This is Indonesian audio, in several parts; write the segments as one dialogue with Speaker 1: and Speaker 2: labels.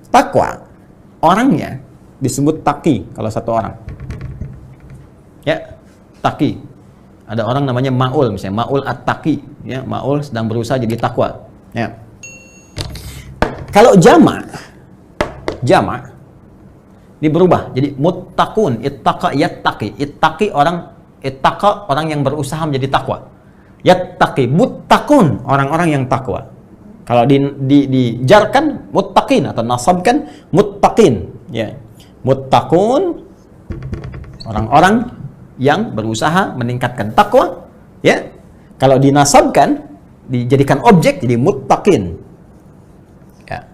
Speaker 1: Takwa, orangnya disebut taqi kalau satu orang. Ya, taqi. Ada orang namanya Ma'ul, misalnya Ma'ul at-taqi, ya, Ma'ul sedang berusaha jadi takwa. Ya. Kalau jamak ini berubah jadi muttaqun, ittaqa yattaqi. Ittaqi orang yang berusaha menjadi takwa. Yattaqi, muttaqun, orang-orang yang takwa. Kalau dijarkan muttaqin atau nasabkan muttaqin, ya. Muttaqun, orang-orang yang berusaha meningkatkan takwa, ya. Kalau dinasabkan, dijadikan objek jadi muttaqin, ya.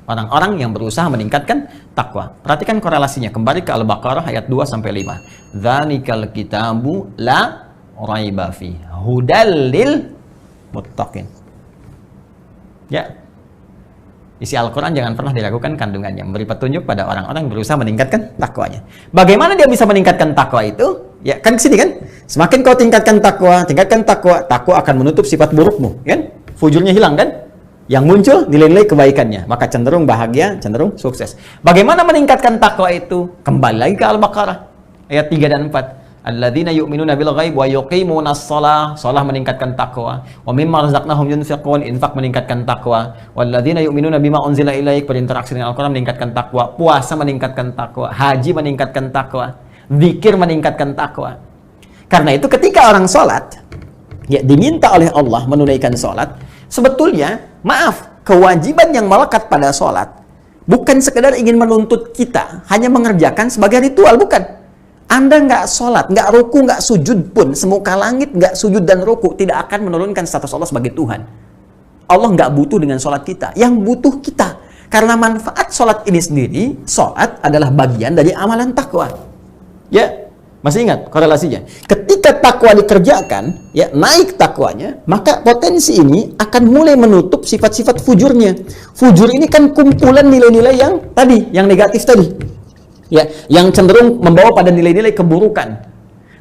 Speaker 1: Orang-orang yang berusaha meningkatkan takwa. Perhatikan korelasinya, kembali ke Al-Baqarah ayat 2 sampai 5. Dzalikal kitabu la raiba fi hudal lil muttaqin. Ya, isi Al-Quran jangan pernah diragukan kandungannya, memberi petunjuk pada orang-orang yang berusaha meningkatkan takwanya. Bagaimana dia bisa meningkatkan takwa itu? Ya, kan kesini kan? Semakin kau tingkatkan takwa, takwa akan menutup sifat burukmu, kan? Fujurnya hilang, kan? Yang muncul nilai-nilai kebaikannya, maka cenderung bahagia, cenderung sukses. Bagaimana meningkatkan takwa itu? Kembali lagi ke Al-Baqarah ayat 3 dan 4. Alladzina yu'minuna bil ghaib wa yuqimunas shalah, shalah meningkatkan takwa. Wa mimma razaqnahum yunfiqun, infak meningkatkan takwa. Walladzina yu'minuna bima unzila ilaik, berinteraksi dengan Al-Qur'an meningkatkan takwa. Puasa meningkatkan takwa, haji meningkatkan takwa, zikir meningkatkan takwa. Karena itu ketika orang salat, ya, diminta oleh Allah menunaikan salat, sebetulnya maaf, kewajiban yang melekat pada salat bukan sekedar ingin menuntut kita hanya mengerjakan sebagai ritual, bukan. Anda nggak sholat, nggak ruku, nggak sujud pun, semuka langit nggak sujud dan ruku, tidak akan menurunkan status Allah sebagai Tuhan. Allah nggak butuh dengan sholat kita, yang butuh kita. Karena manfaat sholat ini sendiri, sholat adalah bagian dari amalan takwa. Ya, masih ingat korelasinya? Ketika takwa dikerjakan, ya, naik takwanya, maka potensi ini akan mulai menutup sifat-sifat fujurnya. Fujur ini kan kumpulan nilai-nilai yang tadi, yang negatif tadi. Ya, yang cenderung membawa pada nilai-nilai keburukan.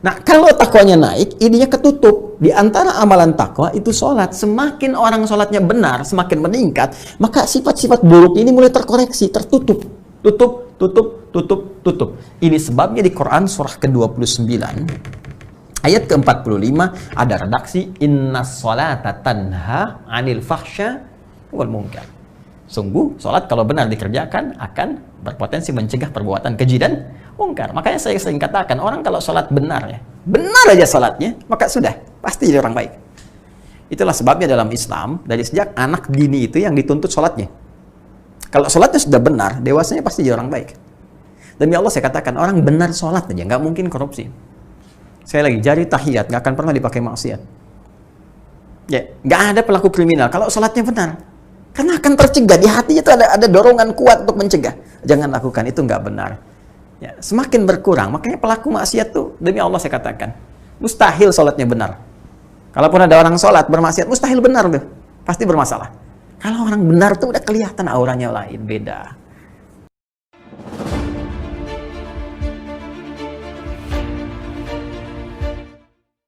Speaker 1: Nah, kalau takwanya naik, ininya ketutup. Di antara amalan takwa itu sholat. Semakin orang sholatnya benar, semakin meningkat, maka sifat-sifat buruk ini mulai terkoreksi, tertutup. Tutup. Ini sebabnya di Quran surah ke-29, ayat ke-45, ada redaksi, innas sholata tanha anil fahsya wal munkar. Sungguh, sholat kalau benar dikerjakan akan berpotensi mencegah perbuatan keji dan mungkar. Makanya saya sering katakan, orang kalau sholat benar, ya, benar aja sholatnya, maka sudah, pasti jadi orang baik. Itulah sebabnya dalam Islam, dari sejak anak dini itu yang dituntut sholatnya. Kalau sholatnya sudah benar, dewasanya pasti jadi orang baik. Demi Allah saya katakan, orang benar sholat aja, nggak mungkin korupsi. Sekali lagi, jari tahiyat nggak akan pernah dipakai maksiat. Ya, nggak ada pelaku kriminal kalau sholatnya benar. Karena akan tercegah, di hatinya itu ada dorongan kuat untuk mencegah. Jangan lakukan, itu nggak benar. Ya, semakin berkurang, makanya pelaku maksiat tuh, demi Allah saya katakan, mustahil sholatnya benar. Kalaupun ada orang sholat bermaksiat, mustahil benar tuh, pasti bermasalah. Kalau orang benar tuh udah kelihatan auranya lain, beda.